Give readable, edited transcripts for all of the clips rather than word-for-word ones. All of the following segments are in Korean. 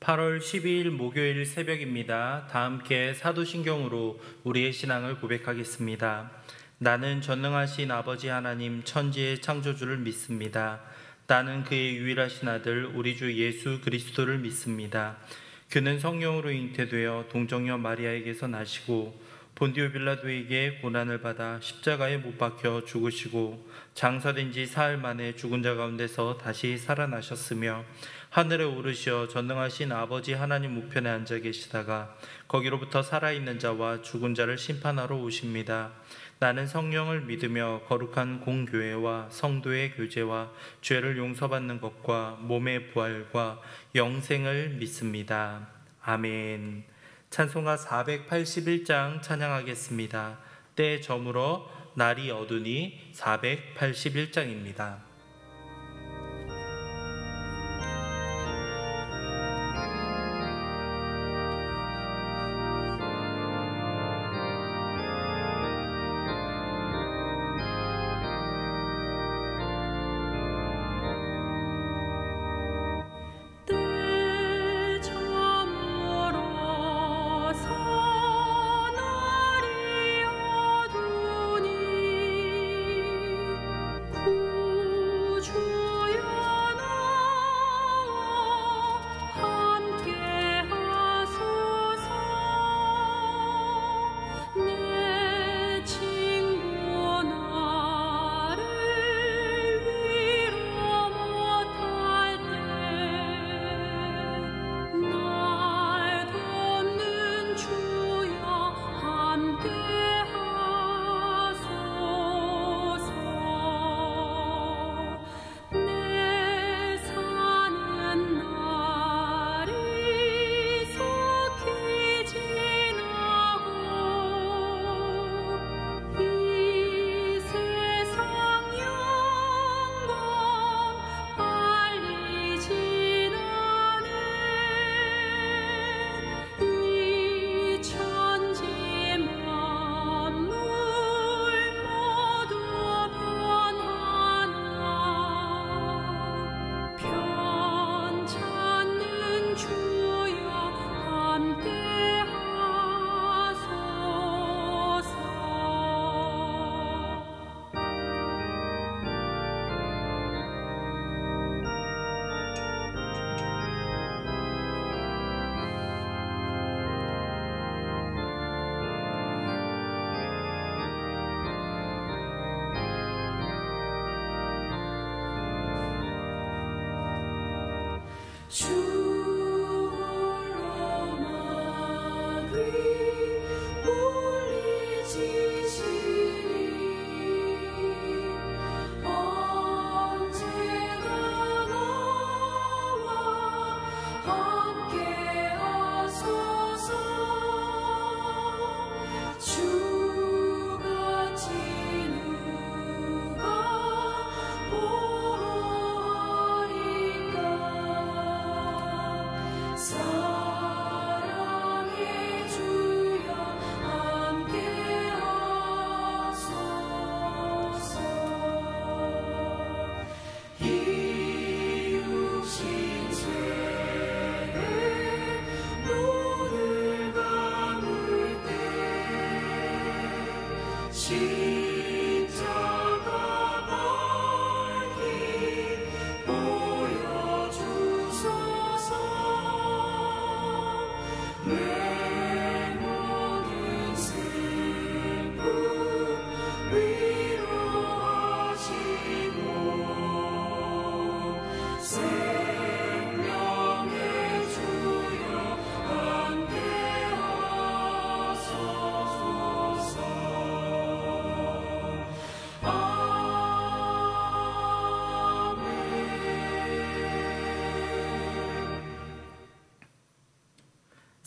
8월 12일 목요일 새벽입니다. 다 함께 사도신경으로 우리의 신앙을 고백하겠습니다. 나는 전능하신 아버지 하나님 천지의 창조주를 믿습니다. 나는 그의 유일하신 아들 우리 주 예수 그리스도를 믿습니다. 그는 성령으로 잉태되어 동정녀 마리아에게서 나시고 본디오 빌라도에게 고난을 받아 십자가에 못 박혀 죽으시고 장사된 지 사흘 만에 죽은 자 가운데서 다시 살아나셨으며 하늘에 오르시어 전능하신 아버지 하나님 우편에 앉아 계시다가 거기로부터 살아있는 자와 죽은 자를 심판하러 오십니다. 나는 성령을 믿으며 거룩한 공교회와 성도의 교제와 죄를 용서받는 것과 몸의 부활과 영생을 믿습니다. 아멘. 찬송가 481장 찬양하겠습니다. 때 저물어 날이 어두니 481장입니다.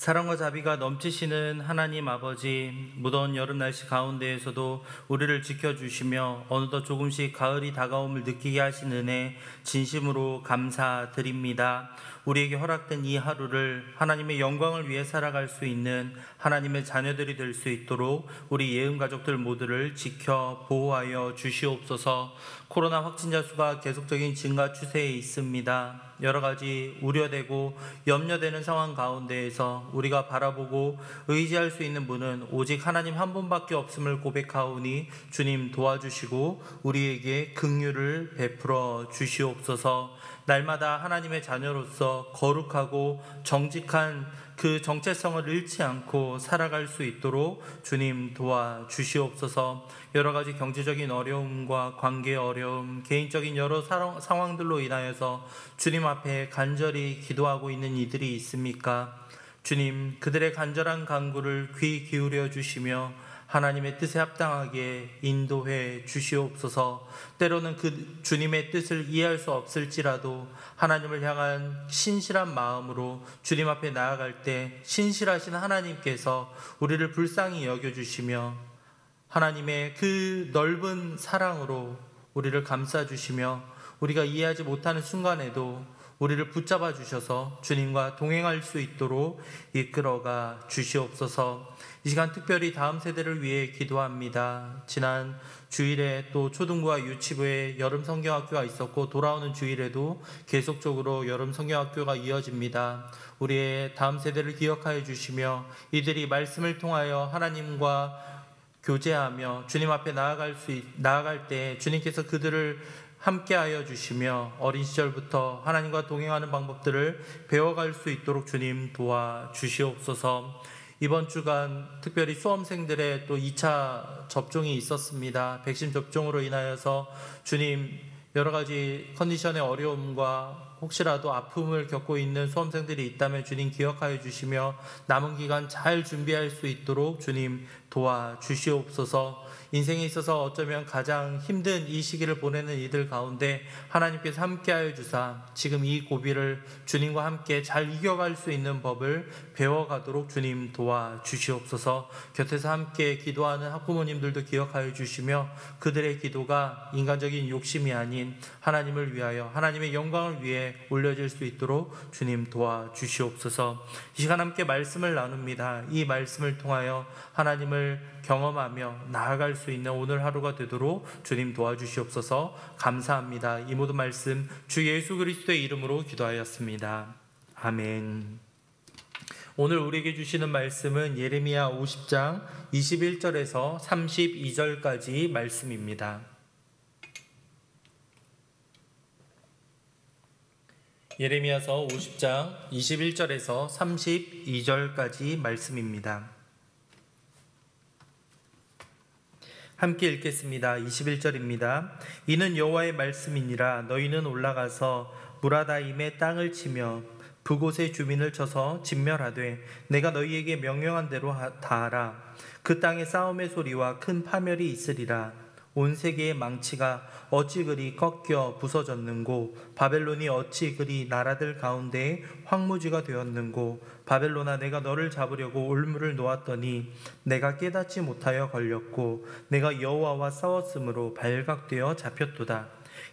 사랑과 자비가 넘치시는 하나님 아버지, 무더운 여름 날씨 가운데에서도 우리를 지켜주시며 어느덧 조금씩 가을이 다가옴을 느끼게 하신 은혜 진심으로 감사드립니다. 우리에게 허락된 이 하루를 하나님의 영광을 위해 살아갈 수 있는 하나님의 자녀들이 될 수 있도록 우리 예은 가족들 모두를 지켜 보호하여 주시옵소서. 코로나 확진자 수가 계속적인 증가 추세에 있습니다. 여러 가지 우려되고 염려되는 상황 가운데에서 우리가 바라보고 의지할 수 있는 분은 오직 하나님 한 분밖에 없음을 고백하오니 주님 도와주시고 우리에게 긍휼을 베풀어 주시옵소서. 날마다 하나님의 자녀로서 거룩하고 정직한 그 정체성을 잃지 않고 살아갈 수 있도록 주님 도와주시옵소서. 여러 가지 경제적인 어려움과 관계 어려움, 개인적인 여러 상황들로 인하여서 주님 앞에 간절히 기도하고 있는 이들이 있습니까? 주님, 그들의 간절한 간구를 귀 기울여 주시며 하나님의 뜻에 합당하게 인도해 주시옵소서. 때로는 그 주님의 뜻을 이해할 수 없을지라도 하나님을 향한 신실한 마음으로 주님 앞에 나아갈 때 신실하신 하나님께서 우리를 불쌍히 여겨주시며 하나님의 그 넓은 사랑으로 우리를 감싸주시며 우리가 이해하지 못하는 순간에도 우리를 붙잡아 주셔서 주님과 동행할 수 있도록 이끌어가 주시옵소서. 이 시간 특별히 다음 세대를 위해 기도합니다. 지난 주일에 또 초등부와 유치부에 여름 성경학교가 있었고 돌아오는 주일에도 계속적으로 여름 성경학교가 이어집니다. 우리의 다음 세대를 기억하여 주시며 이들이 말씀을 통하여 하나님과 교제하며 주님 앞에 나아갈 때 주님께서 그들을 함께하여 주시며 어린 시절부터 하나님과 동행하는 방법들을 배워갈 수 있도록 주님 도와주시옵소서. 이번 주간 특별히 수험생들의 또 2차 접종이 있었습니다. 백신 접종으로 인하여서 주님 여러 가지 컨디션의 어려움과 혹시라도 아픔을 겪고 있는 수험생들이 있다면 주님 기억하여 주시며 남은 기간 잘 준비할 수 있도록 주님 도와주시옵소서. 인생에 있어서 어쩌면 가장 힘든 이 시기를 보내는 이들 가운데 하나님께서 함께하여 주사 지금 이 고비를 주님과 함께 잘 이겨갈 수 있는 법을 배워가도록 주님 도와주시옵소서. 곁에서 함께 기도하는 학부모님들도 기억하여 주시며 그들의 기도가 인간적인 욕심이 아닌 하나님을 위하여 하나님의 영광을 위해 올려질 수 있도록 주님 도와주시옵소서. 이 시간 함께 말씀을 나눕니다. 이 말씀을 통하여 하나님을 경험하며 나아갈 수 있는 오늘 하루가 되도록 주님 도와주시옵소서. 감사합니다. 이 모든 말씀 주 예수 그리스도의 이름으로 기도하였습니다. 아멘. 오늘 우리에게 주시는 말씀은 예레미야 50장 21절에서 32절까지 말씀입니다. 예레미야서 50장 21절에서 32절까지 말씀입니다. 함께 읽겠습니다. 21절입니다. 이는 여호와의 말씀이니라. 너희는 올라가서 무라다임의 땅을 치며 그곳의 주민을 쳐서 진멸하되 내가 너희에게 명령한 대로 다 하라. 그 땅에 싸움의 소리와 큰 파멸이 있으리라. 온 세계의 망치가 어찌 그리 꺾여 부서졌는고 바벨론이 어찌 그리 나라들 가운데에 황무지가 되었는고 바벨론아 내가 너를 잡으려고 올무를 놓았더니 내가 깨닫지 못하여 걸렸고 내가 여호와와 싸웠으므로 발각되어 잡혔도다.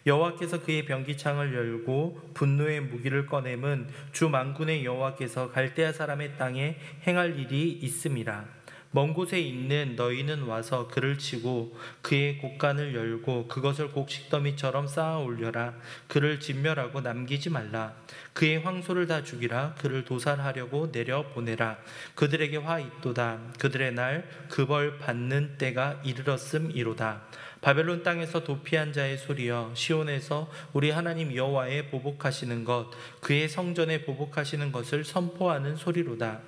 여호와께서 그의 병기창을 열고 분노의 무기를 꺼냄은 주 만군의 여호와께서 갈대아 사람의 땅에 행할 일이 있음이라. 먼 곳에 있는 너희는 와서 그를 치고 그의 곡간을 열고 그것을 곡식더미처럼 쌓아 올려라. 그를 진멸하고 남기지 말라. 그의 황소를 다 죽이라. 그를 도살하려고 내려보내라. 그들에게 화 있도다. 그들의 날 그 벌 받는 때가 이르렀음이로다. 바벨론 땅에서 도피한 자의 소리여, 시온에서 우리 하나님 여호와의 보복하시는 것, 그의 성전에 보복하시는 것을 선포하는 소리로다.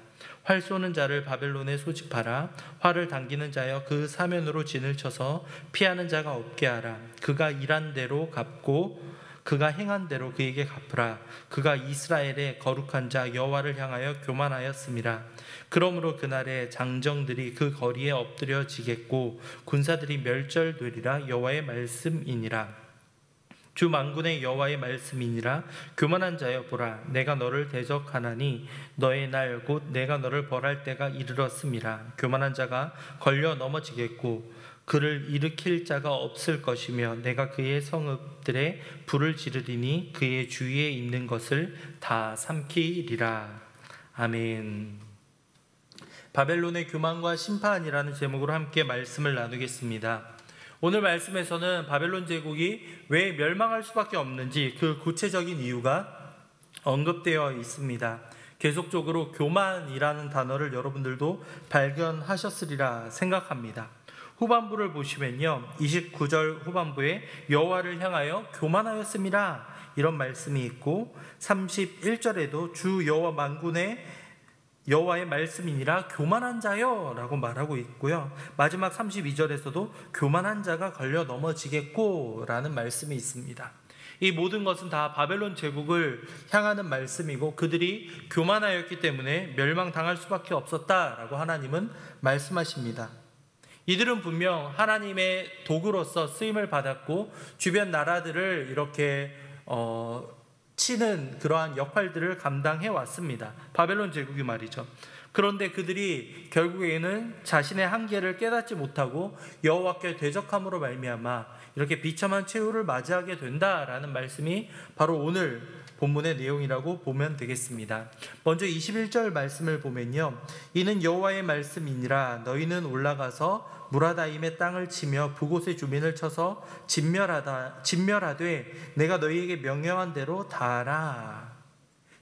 활 쏘는 자를 바벨론에 소집하라. 활을 당기는 자여 그 사면으로 진을 쳐서 피하는 자가 없게 하라. 그가 일한 대로 갚고 그가 행한 대로 그에게 갚으라. 그가 이스라엘의 거룩한 자 여호와를 향하여 교만하였음이라. 그러므로 그날에 장정들이 그 거리에 엎드려지겠고 군사들이 멸절되리라. 여호와의 말씀이니라. 주 만군의 여호와의 말씀이니라. 교만한 자여 보라, 내가 너를 대적하나니 너의 날 곧 내가 너를 벌할 때가 이르렀음이라. 교만한 자가 걸려 넘어지겠고 그를 일으킬 자가 없을 것이며 내가 그의 성읍들에 불을 지르리니 그의 주위에 있는 것을 다 삼키리라. 아멘. 바벨론의 교만과 심판이라는 제목으로 함께 말씀을 나누겠습니다. 오늘 말씀에서는 바벨론 제국이 왜 멸망할 수밖에 없는지 그 구체적인 이유가 언급되어 있습니다. 계속적으로 교만이라는 단어를 여러분들도 발견하셨으리라 생각합니다. 후반부를 보시면요, 29절 후반부에 여호와를 향하여 교만하였습니다, 이런 말씀이 있고, 31절에도 주 여호와 만군의 여호와의 말씀이니라 교만한 자여 라고 말하고 있고요, 마지막 32절에서도 교만한 자가 걸려 넘어지겠고 라는 말씀이 있습니다. 이 모든 것은 다 바벨론 제국을 향하는 말씀이고, 그들이 교만하였기 때문에 멸망당할 수밖에 없었다라고 하나님은 말씀하십니다. 이들은 분명 하나님의 도구로서 쓰임을 받았고 주변 나라들을 이렇게 치는 그러한 역할들을 감당해 왔습니다. 바벨론 제국이 말이죠. 그런데 그들이 결국에는 자신의 한계를 깨닫지 못하고 여호와께 대적함으로 말미암아 이렇게 비참한 최후를 맞이하게 된다라는 말씀이 바로 오늘 본문의 내용이라고 보면 되겠습니다. 먼저 21절 말씀을 보면요, 이는 여호와의 말씀이니라 너희는 올라가서 무라다임의 땅을 치며 그곳의 주민을 쳐서 진멸하되 내가 너희에게 명령한 대로 다하라,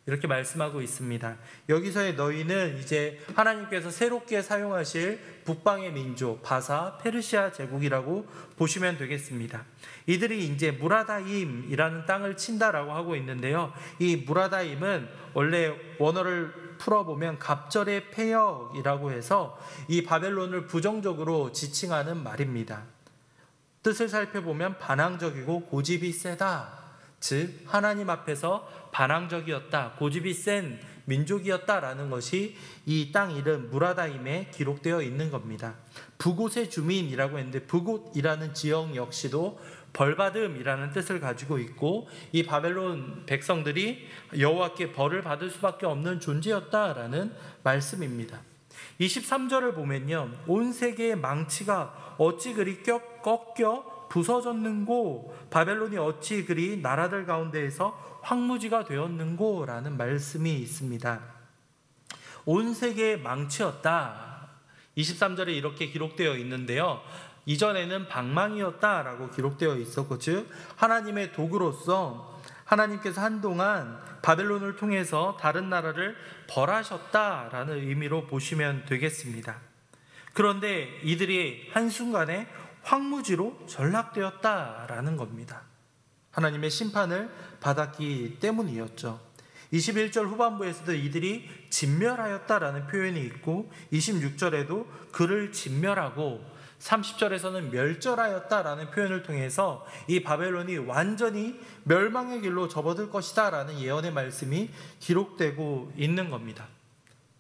이렇게 말씀하고 있습니다. 여기서의 너희는 이제 하나님께서 새롭게 사용하실 북방의 민족 바사 페르시아 제국이라고 보시면 되겠습니다. 이들이 이제 무라다임이라는 땅을 친다라고 하고 있는데요, 이 무라다임은 원래 원어를 풀어보면 갑절의 폐역이라고 해서 이 바벨론을 부정적으로 지칭하는 말입니다. 뜻을 살펴보면 반항적이고 고집이 세다, 즉 하나님 앞에서 반항적이었다, 고집이 센 민족이었다라는 것이 이 땅 이름 무라다임에 기록되어 있는 겁니다. 북곳의 주민이라고 했는데 북곳이라는 지역 역시도 벌받음이라는 뜻을 가지고 있고, 이 바벨론 백성들이 여호와께 벌을 받을 수밖에 없는 존재였다라는 말씀입니다. 23절을 보면요, 온 세계의 망치가 어찌 그리 꺾여 부서졌는고 바벨론이 어찌 그리 나라들 가운데에서 황무지가 되었는고 라는 말씀이 있습니다. 온 세계의 망치였다, 23절에 이렇게 기록되어 있는데요, 이전에는 방망이였다라고 기록되어 있었고, 즉 하나님의 도구로서 하나님께서 한동안 바벨론을 통해서 다른 나라를 벌하셨다라는 의미로 보시면 되겠습니다. 그런데 이들이 한순간에 황무지로 전락되었다라는 겁니다. 하나님의 심판을 받았기 때문이었죠. 21절 후반부에서도 이들이 진멸하였다라는 표현이 있고, 26절에도 그를 진멸하고 30절에서는 멸절하였다라는 표현을 통해서 이 바벨론이 완전히 멸망의 길로 접어들 것이다 라는 예언의 말씀이 기록되고 있는 겁니다.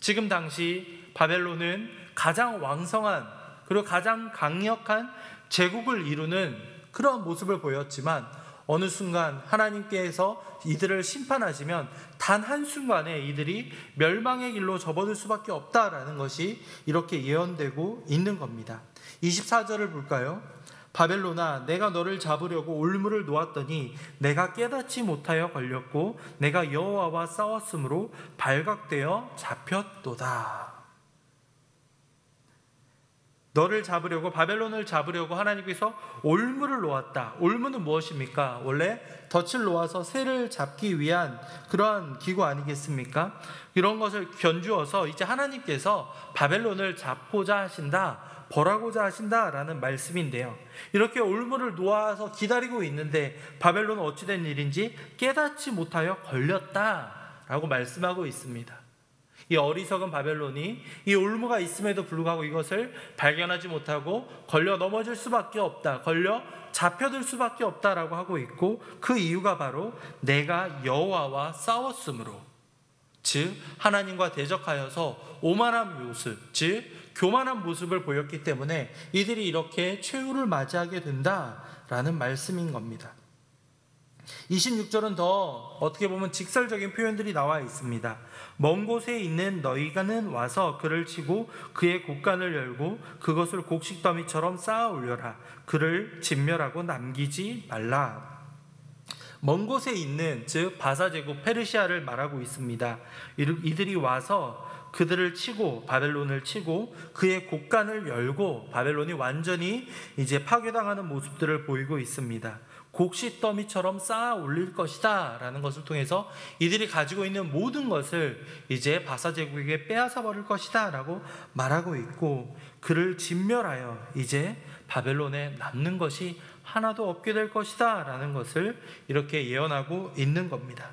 지금 당시 바벨론은 가장 왕성한 그리고 가장 강력한 제국을 이루는 그런 모습을 보였지만, 어느 순간 하나님께서 이들을 심판하시면 단 한순간에 이들이 멸망의 길로 접어들 수밖에 없다라는 것이 이렇게 예언되고 있는 겁니다. 24절을 볼까요? 바벨론아, 내가 너를 잡으려고 올무를 놓았더니 내가 깨닫지 못하여 걸렸고 내가 여호와와 싸웠으므로 발각되어 잡혔도다. 너를 잡으려고, 바벨론을 잡으려고 하나님께서 올무를 놓았다. 올무는 무엇입니까? 원래 덫을 놓아서 새를 잡기 위한 그러한 기구 아니겠습니까? 이런 것을 견주어서 이제 하나님께서 바벨론을 잡고자 하신다, 벌하고자 하신다라는 말씀인데요, 이렇게 올무를 놓아서 기다리고 있는데 바벨론은 어찌된 일인지 깨닫지 못하여 걸렸다라고 말씀하고 있습니다. 이 어리석은 바벨론이 이 올무가 있음에도 불구하고 이것을 발견하지 못하고 걸려 넘어질 수밖에 없다, 걸려 잡혀들 수밖에 없다라고 하고 있고, 그 이유가 바로 내가 여호와와 싸웠으므로, 즉 하나님과 대적하여서 오만한 모습, 즉 교만한 모습을 보였기 때문에 이들이 이렇게 최후를 맞이하게 된다라는 말씀인 겁니다. 26절은 더 어떻게 보면 직설적인 표현들이 나와 있습니다. 먼 곳에 있는 너희가는 와서 그를 치고 그의 곡간을 열고 그것을 곡식더미처럼 쌓아 올려라. 그를 진멸하고 남기지 말라. 먼 곳에 있는, 즉 바사제국 페르시아를 말하고 있습니다. 이들이 와서 그들을 치고, 바벨론을 치고 그의 곡간을 열고, 바벨론이 완전히 이제 파괴당하는 모습들을 보이고 있습니다. 곡식더미처럼 쌓아 올릴 것이다 라는 것을 통해서 이들이 가지고 있는 모든 것을 이제 바사 제국에게 빼앗아 버릴 것이다 라고 말하고 있고, 그를 진멸하여 이제 바벨론에 남는 것이 하나도 없게 될 것이다 라는 것을 이렇게 예언하고 있는 겁니다.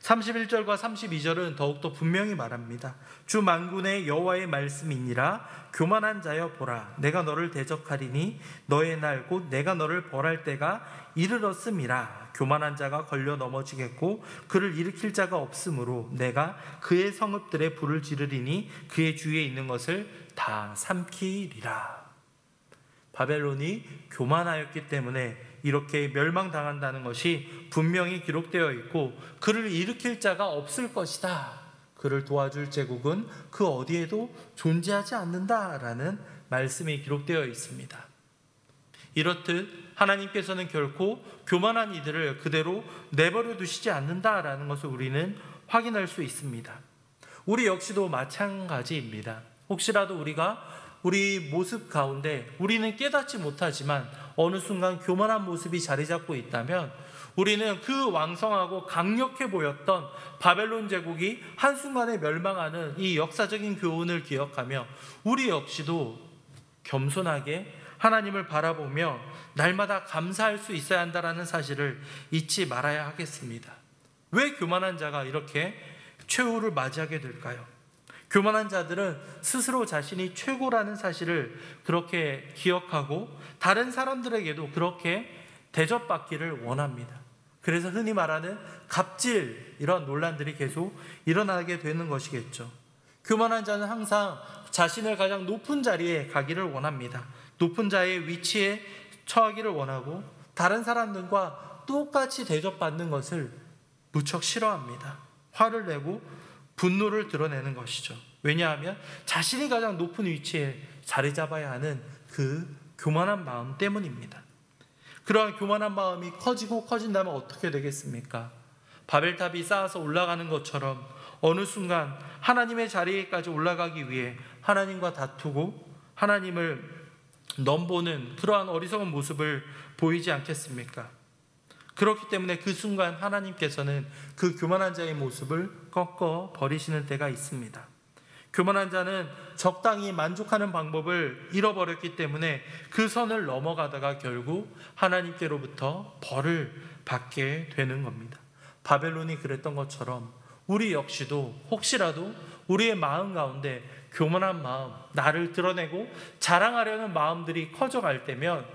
31절과 32절은 더욱더 분명히 말합니다. 주 만군의 여호와의 말씀이니라. 교만한 자여 보라, 내가 너를 대적하리니 너의 날 곧 내가 너를 벌할 때가 이르렀음이라. 교만한 자가 걸려 넘어지겠고 그를 일으킬 자가 없으므로 내가 그의 성읍들에 불을 지르리니 그의 주위에 있는 것을 다 삼키리라. 바벨론이 교만하였기 때문에 이렇게 멸망당한다는 것이 분명히 기록되어 있고, 그를 일으킬 자가 없을 것이다, 그를 도와줄 제국은 그 어디에도 존재하지 않는다라는 말씀이 기록되어 있습니다. 이렇듯 하나님께서는 결코 교만한 이들을 그대로 내버려 두시지 않는다라는 것을 우리는 확인할 수 있습니다. 우리 역시도 마찬가지입니다. 혹시라도 우리 모습 가운데 우리는 깨닫지 못하지만 어느 순간 교만한 모습이 자리 잡고 있다면, 우리는 그 왕성하고 강력해 보였던 바벨론 제국이 한순간에 멸망하는 이 역사적인 교훈을 기억하며 우리 역시도 겸손하게 하나님을 바라보며 날마다 감사할 수 있어야 한다는 사실을 잊지 말아야 하겠습니다. 왜 교만한 자가 이렇게 최후를 맞이하게 될까요? 교만한 자들은 스스로 자신이 최고라는 사실을 그렇게 기억하고 다른 사람들에게도 그렇게 대접받기를 원합니다. 그래서 흔히 말하는 갑질, 이런 논란들이 계속 일어나게 되는 것이겠죠. 교만한 자는 항상 자신을 가장 높은 자리에 가기를 원합니다. 높은 자의 위치에 처하기를 원하고 다른 사람들과 똑같이 대접받는 것을 무척 싫어합니다. 화를 내고 분노를 드러내는 것이죠. 왜냐하면 자신이 가장 높은 위치에 자리 잡아야 하는 그 교만한 마음 때문입니다. 그러한 교만한 마음이 커지고 커진다면 어떻게 되겠습니까? 바벨탑이 쌓아서 올라가는 것처럼 어느 순간 하나님의 자리에까지 올라가기 위해 하나님과 다투고 하나님을 넘보는 그러한 어리석은 모습을 보이지 않겠습니까? 그렇기 때문에 그 순간 하나님께서는 그 교만한 자의 모습을 꺾어 버리시는 때가 있습니다. 교만한 자는 적당히 만족하는 방법을 잃어버렸기 때문에 그 선을 넘어가다가 결국 하나님께로부터 벌을 받게 되는 겁니다. 바벨론이 그랬던 것처럼 우리 역시도 혹시라도 우리의 마음 가운데 교만한 마음, 나를 드러내고 자랑하려는 마음들이 커져갈 때면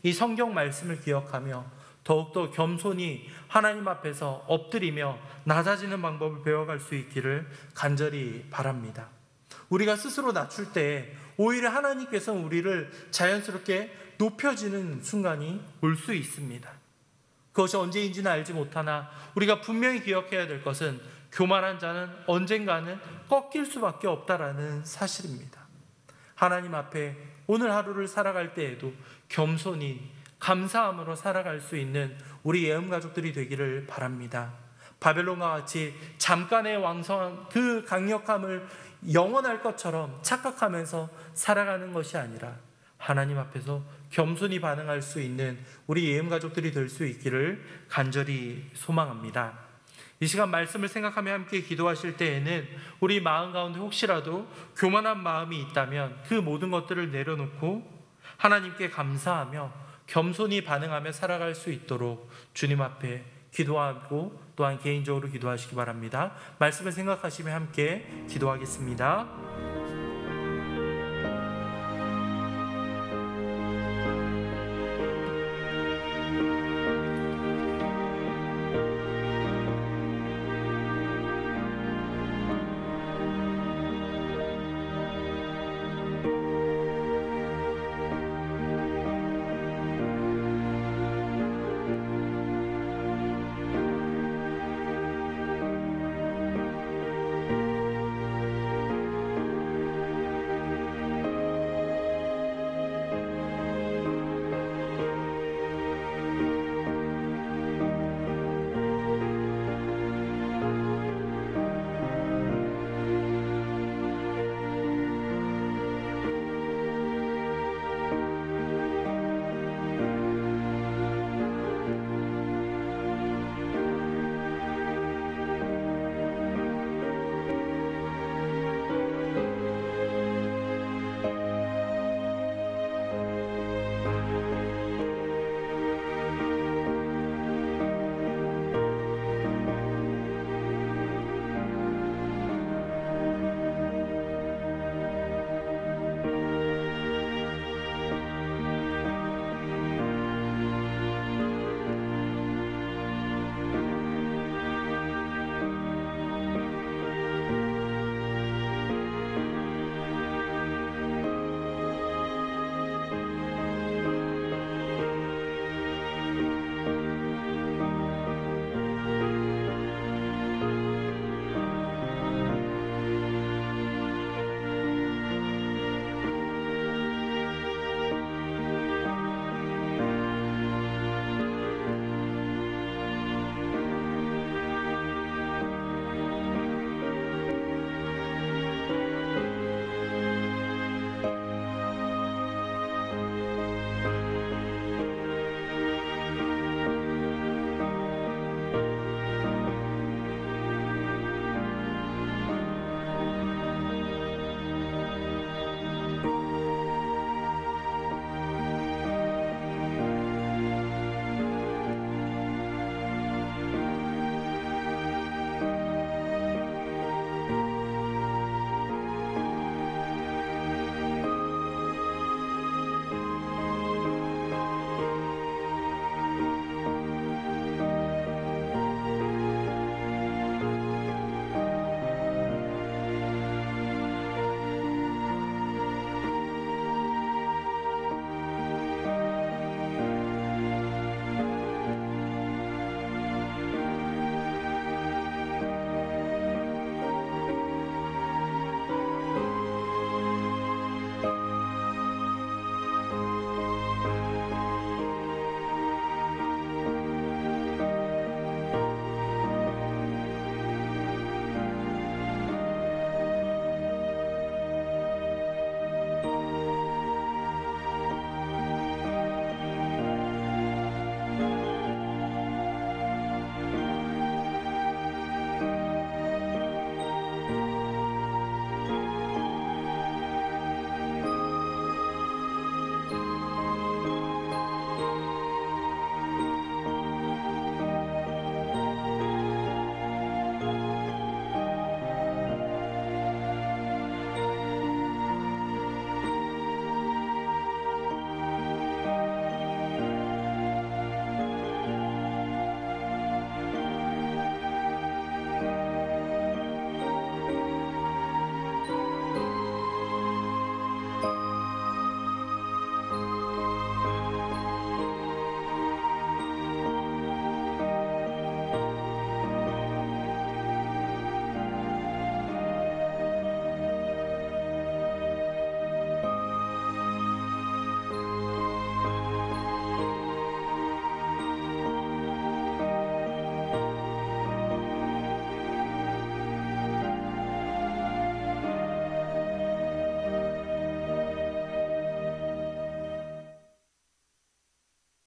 이 성경 말씀을 기억하며 더욱더 겸손히 하나님 앞에서 엎드리며 낮아지는 방법을 배워갈 수 있기를 간절히 바랍니다. 우리가 스스로 낮출 때 오히려 하나님께서 우리를 자연스럽게 높여지는 순간이 올 수 있습니다. 그것이 언제인지는 알지 못하나 우리가 분명히 기억해야 될 것은 교만한 자는 언젠가는 꺾일 수밖에 없다라는 사실입니다. 하나님 앞에 오늘 하루를 살아갈 때에도 겸손히 감사함으로 살아갈 수 있는 우리 예언 가족들이 되기를 바랍니다. 바벨론과 같이 잠깐의 왕성한 그 강력함을 영원할 것처럼 착각하면서 살아가는 것이 아니라 하나님 앞에서 겸손히 반응할 수 있는 우리 예언 가족들이 될 수 있기를 간절히 소망합니다. 이 시간 말씀을 생각하며 함께 기도하실 때에는 우리 마음 가운데 혹시라도 교만한 마음이 있다면 그 모든 것들을 내려놓고 하나님께 감사하며 겸손히 반응하며 살아갈 수 있도록 주님 앞에 기도하고 또한 개인적으로 기도하시기 바랍니다. 말씀을 생각하시며 함께 기도하겠습니다.